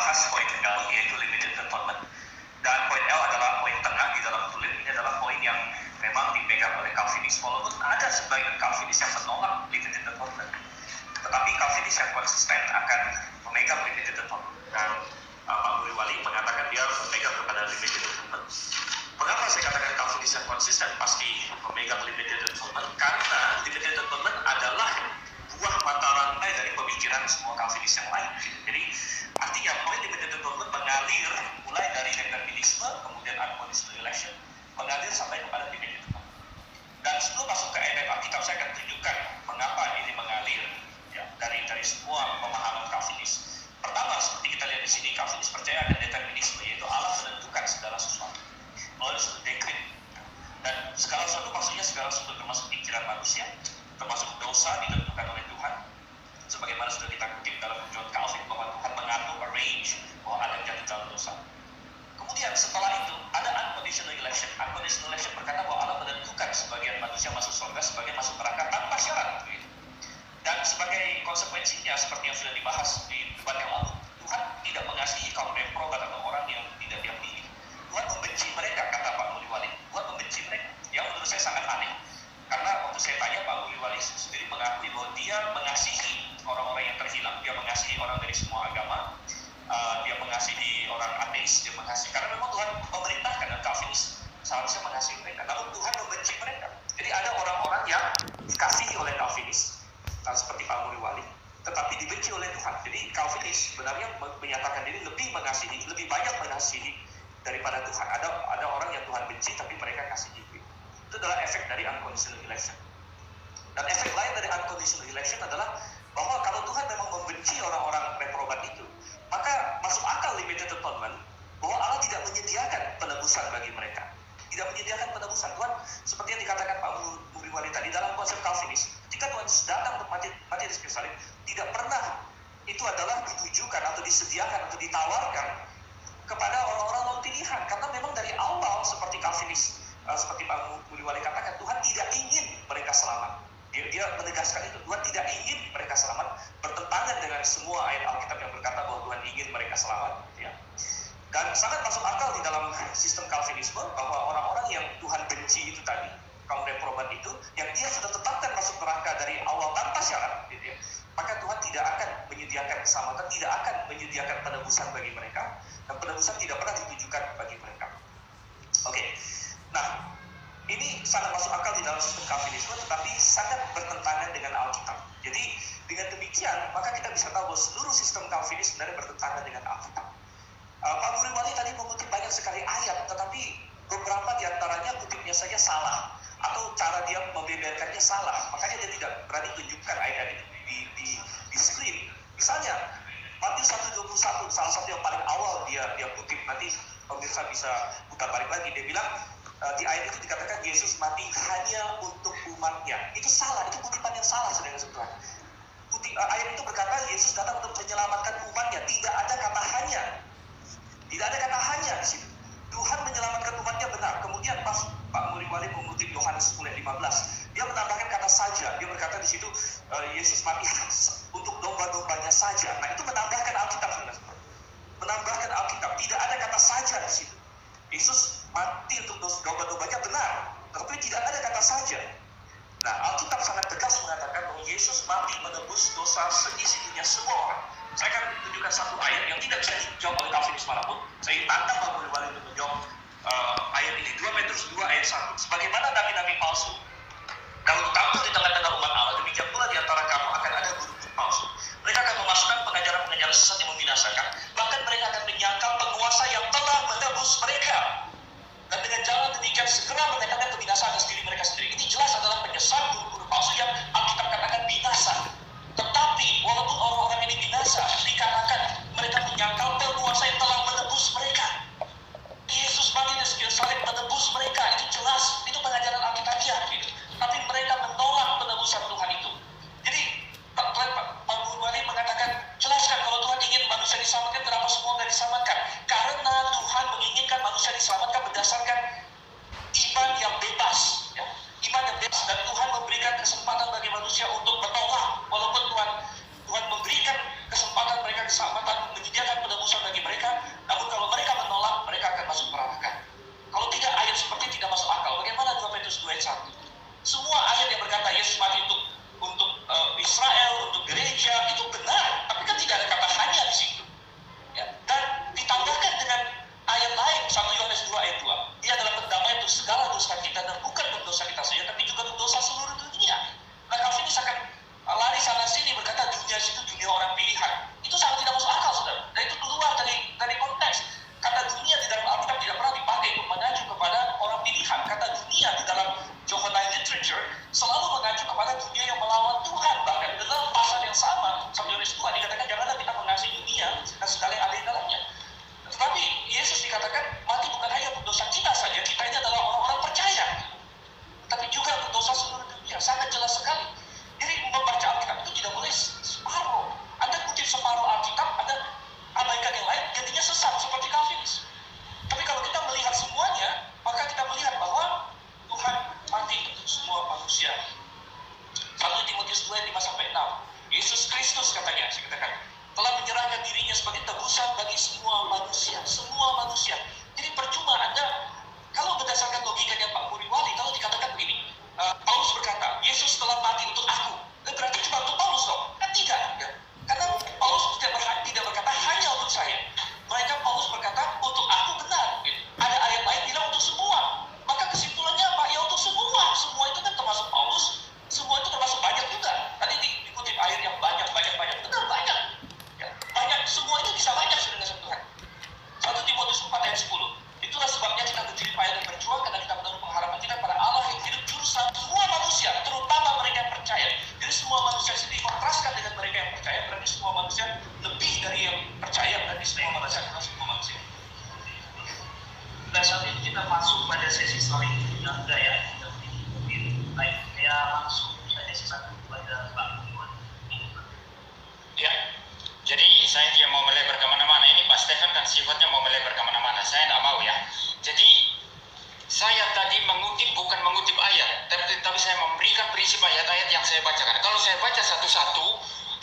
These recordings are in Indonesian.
bahas poin L, yaitu limited atonement. Dan poin L adalah poin tengah di dalam tulis. Ini adalah poin yang memang dipegang oleh Calvinis. Walaupun ada sebagian Calvinis yang menolak limited atonement, tetapi Calvinis yang konsisten akan memegang limited atonement. Dan Pak Muriwali mengatakan dia memegang kepada limited atonement. Mengapa saya katakan Calvinis yang konsisten pasti memegang limited atonement? Karena limited atonement adalah buah mata rantai dari pemikiran semua Calvinis yang lain. Jadi artinya poin limited atonement mengalir mulai dari determinisme, kemudian unconditional election, mengalir sampai kepada limited atonement. Dan sebelum masuk ke ayat Alkitab, saya akan tunjukkan mengapa ini mengalir ya, dari semua pemahaman Calvinis. Pertama, seperti kita lihat di sini, Calvinis percaya ada determinisme, yaitu Allah menentukan segala sesuatu melalui suatu dekret. Dan segala sesuatu maksudnya segala sesuatu termasuk pikiran manusia, termasuk dosa ditentukan oleh Tuhan. Sebagaimana sudah kita kutip dalam John Calvin bahwa Tuhan mengatur, arrange bahwa ada jatuh dalam dosa. Kemudian setelah itu ada unconditional election. Unconditional election berkata bahwa Allah menentukan sebagian manusia masuk surga, sebagian masuk neraka tanpa syarat. Dan sebagai konsekuensinya seperti yang sudah dibahas di debat yang lalu, Tuhan tidak mengasihi kaum reprobate atau orang yang tidak dia pilih. Tuhan membenci mereka, kata Pak Muriwali. Tuhan membenci mereka. Yang menurut saya sangat aneh. Karena waktu saya tanya, Pak Muriwali sendiri mengakui bahwa dia mengasihi orang-orang yang terhilang, dia mengasihi orang dari semua agama, dia mengasihi orang ateis, dia mengasihi, karena memang Tuhan memerintahkan, dan Calvinis seharusnya mengasihi mereka, namun Tuhan membenci mereka. Jadi ada orang-orang yang dikasihi oleh Calvinis, seperti Pak Muriwali, tetapi dibenci oleh Tuhan. Jadi Calvinis sebenarnya menyatakan diri lebih mengasihi, lebih banyak mengasihi daripada Tuhan. Ada orang yang Tuhan benci, tapi mereka kasihi. Itu adalah efek dari unconditional election. Dan efek lain dari unconditional election adalah bahwa kalau Tuhan memang membenci orang-orang reprobat itu, maka masuk akal limited atonement bahwa Allah tidak menyediakan penebusan bagi mereka. Tidak menyediakan penebusan. Tuhan, seperti yang dikatakan Pak Muriwali tadi, dalam konsep Calvinis, ketika Tuhan datang untuk mati di kayu salib, tidak pernah itu adalah ditujukan atau disediakan atau ditawarkan kepada orang-orang non pilihan. Karena memang dari awal seperti Calvinis, seperti Pak Muriwali katakan, Tuhan tidak ingin mereka selamat. Dia menegaskan itu, Tuhan tidak ingin mereka selamat, bertentangan dengan semua ayat Alkitab yang berkata bahwa Tuhan ingin mereka selamat. Ya. Dan sangat masuk akal di dalam sistem Calvinisme bahwa orang-orang yang Tuhan benci itu tadi, kaum reprobat itu, yang dia sudah tetapkan masuk neraka dari awal tanpa syarat, gitu ya, maka Tuhan tidak akan menyediakan keselamatan, tidak akan menyediakan penebusan bagi mereka, dan penebusan tidak pernah ditujukan bagi mereka. Oke. Nah, ini sangat masuk akal di dalam sistem Calvinisme, tetapi sangat bertentangan dengan Alkitab. Jadi, dengan demikian, maka kita bisa tahu bahwa seluruh sistem Calvinis sebenarnya bertentangan dengan Alkitab. Pak Muriwali tadi mengutip banyak sekali ayat, tetapi beberapa di antaranya kutipnya saja salah, atau cara dia membeberkannya salah. Makanya dia tidak berani tunjukkan ayat itu di screen. Misalnya, Matius 1:21, salah satu yang paling awal dia kutip, nanti pemirsa bisa putar balik lagi. Dia bilang, di ayat itu dikatakan Yesus mati hanya untuk umatnya. Itu salah, itu kutipan yang salah, saudara-saudara. Ayat itu berkata Yesus datang untuk menyelamatkan umatnya. Tidak ada kata hanya. Tidak ada kata hanya di situ. Tuhan menyelamatkan umatnya benar. Kemudian pas Pak Muriwali mengutip Yohanes 10:15, dia menambahkan kata saja. Dia berkata di situ Yesus mati untuk domba-dombanya saja. Nah, itu menambahkan Alkitab, saudara-saudara. Menambahkan Alkitab. Tidak ada kata saja di situ. Yesus mati untuk domba-dombanya benar, tetapi tidak ada kata saja. Nah, Alkitab sangat tegas mengatakan bahwa Yesus mati menebus dosa seisi dunia semua orang. Saya akan tunjukkan satu ayat yang tidak bisa dijawab oleh Calvinis manapun. Saya tantang Pak Muriwali untuk menjawab ayat ini. 2 Petrus 2 ayat 1. Sebagaimana nabi-nabi palsu dahulu tampil di tengah-tengah umat Allah, demikian pula di antara kamu akan ada guru-guru palsu. Mereka akan memasukkan pengajaran-pengajaran sesat yang membinasakan. Bahkan mereka akan menyangkal penguasa yang telah menebus mereka. Dan dengan jalan demikian segera mendatangkan kebinasaan atas diri mereka sendiri. Ini jelas adalah penyesat guru-guru palsu yang Alkitab katakan binasa. Tetapi walaupun orang-orang ini binasa, dikatakan mereka menyangkal penguasa yang telah menebus mereka. Yesus mati di kayu salib menebus mereka. Itu jelas, itu pengajaran Alkitabiah. Gitu. Tapi mereka menolak penebusan Tuhan itu. Jadi Pak Muriwali mengatakan, jelaskan kalau Tuhan ingin manusia diselamatkan, kenapa semua tidak diselamatkan? Karena Tuhan menginginkan manusia diselamatkan berdasarkan iman yang bebas, ya. Iman yang bebas, dan Tuhan memberikan kesempatan bagi manusia untuk menolak, walaupun Tuhan memberikan kesempatan mereka keselamatan, menyediakan penebusan bagi Timotius 2 ayat 5 sampai 6. Yesus Kristus katanya, saya katakan, telah menyerahkan dirinya sebagai tebusan bagi semua manusia, semua manusia. Jadi percuma Anda, kalau berdasarkan logikanya Pak Muriwali, kalau dikatakan begini, Paulus berkata, Yesus telah mati untuk aku. Berarti cuma untuk Paulus dong? Kan tidak. Ya. Karena Paulus tidak berkata hanya untuk saya. Melainkan Paulus berkata, untuk aku benar. Ada ayat lain bilang untuk semua. Maka kesimpulannya apa? Ya untuk semua. Semua itu kan termasuk Paulus. Semua itu termasuk banyak juga. Tadi dikutip ayat yang banyak. Benar banyak. Ya, banyak. Semua itu bisa banyak sudah dengan Tuhan. 1 Timotius 4 ayat 10. Itulah sebabnya kita berdiri payah dan berjuang karena kita menaruh pengharapan kita pada Allah yang hidup juru selamat semua manusia, terutama mereka yang percaya. Jadi semua manusia sendiri dikontraskan dengan mereka yang percaya, berarti semua manusia lebih dari yang percaya, berarti semua manusia adalah semua manusia. Nah, saat ini kita masuk pada sesi saling menjaga ya. Baik, saya langsung saja satu kepada Pak Iwan. Ya, jadi saya tidak mau melebar kemana-mana. Ini Pak Stefan kan sifatnya mau melebar kemana-mana. Saya tidak mau ya. Jadi saya tadi bukan mengutip ayat, tapi saya memberikan prinsip ayat-ayat yang saya bacakan. Kalau saya baca satu-satu,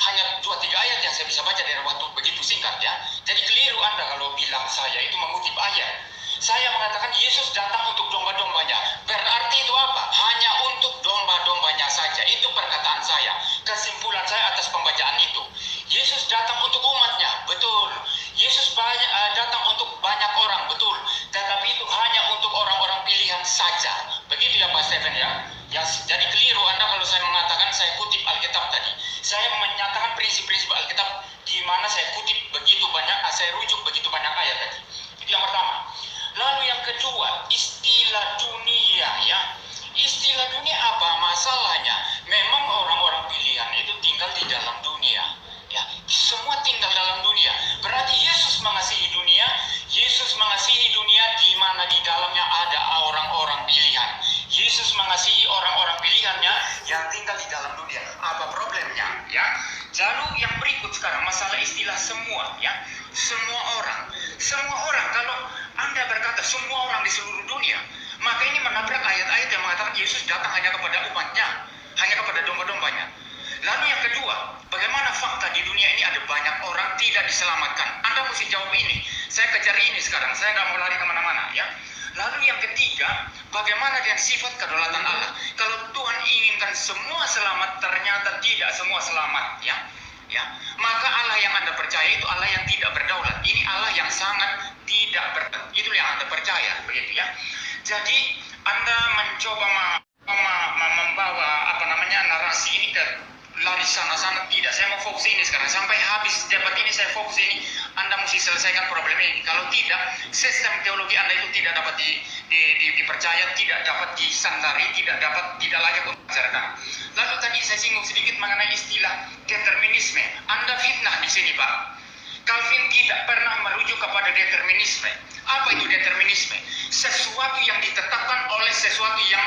hanya 2-3 ayat yang saya bisa baca dalam waktu begitu singkat ya. Jadi keliru Anda kalau bilang saya itu mengutip ayat. Saya mengatakan Yesus datang untuk domba-dombanya. Berarti itu apa? Hanya untuk domba-dombanya saja. Itu perkataan saya. Kesimpulan saya atas pembacaan itu. Yesus datang untuk umatnya, betul. Yesus datang untuk banyak orang, betul. Tetapi itu hanya untuk orang-orang pilihan saja. Begitu ya Pak Stephen ya. Jadi keliru Anda kalau saya mengatakan saya kutip Alkitab tadi. Saya menyatakan prinsip-prinsip Alkitab di mana saya kutip begitu banyak, saya rujuk begitu banyak ayat tadi. Itu yang pertama. Lalu yang kedua, istilah dunia ya. Istilah dunia apa masalahnya? Memang orang-orang pilihan itu tinggal di dalam dunia. Ya, semua tinggal dalam dunia. Berarti Yesus mengasihi dunia. Yesus mengasihi dunia di mana di dalamnya ada orang-orang pilihan. Yesus mengasihi orang-orang pilihannya yang tinggal di dalam dunia. Apa problemnya? Ya. Lalu yang berikut sekarang masalah istilah semua ya. Semua orang kalau Anda berkata semua orang di seluruh dunia, maka ini menabrak ayat-ayat yang mengatakan Yesus datang hanya kepada umatnya, hanya kepada domba-dombanya. Lalu yang kedua, bagaimana fakta di dunia ini ada banyak orang tidak diselamatkan? Anda mesti jawab ini. Saya kejar ini sekarang, saya nggak mau lari kemana-mana ya. Lalu yang ketiga, bagaimana dengan sifat kedaulatan Allah? Kalau Tuhan inginkan semua selamat, ternyata tidak semua selamat ya. Maka Allah yang Anda percaya itu Allah yang tidak berdaulat. Ini Allah yang sangat tidak berdaulat. Itu yang Anda percaya, begitu ya. Jadi Anda mencoba membawa narasi ini ke lari sana-sana, tidak. Saya mau fokus ini sekarang. Sampai habis debat ini saya fokus ini. Anda mesti selesaikan problem ini. Kalau tidak, sistem teologi Anda itu tidak dapat dipercaya, tidak dapat disandari, tidak layak untuk dibicarakan. Lalu tadi saya singgung sedikit mengenai istilah determinisme. Anda fitnah di sini, Pak. Calvin tidak pernah merujuk kepada determinisme. Apa itu determinisme? Sesuatu yang ditetapkan oleh sesuatu yang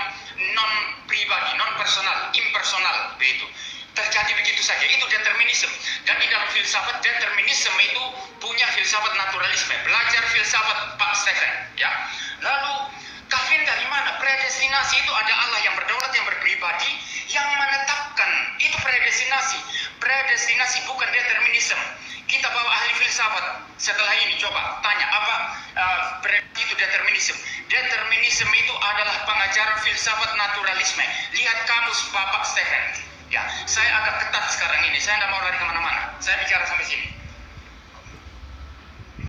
non-pribadi, non-personal, impersonal, begitu. Terjadi begitu saja, itu determinisme. Dan di dalam filsafat, determinisme itu punya filsafat naturalisme. Belajar filsafat Pak Stephen ya. Lalu Calvin dari mana? Predestinasi itu ada Allah yang berdaulat, yang berpribadi, yang menetapkan. Itu predestinasi. Predestinasi bukan determinisme. Kita bawa ahli filsafat setelah ini, coba tanya apa itu determinisme. Determinisme itu adalah pengajaran filsafat naturalisme. Lihat kamus Bapak Stephen. Ya, saya agak ketat sekarang ini. Saya tidak mau lari kemana-mana. Saya bicara sampai sini.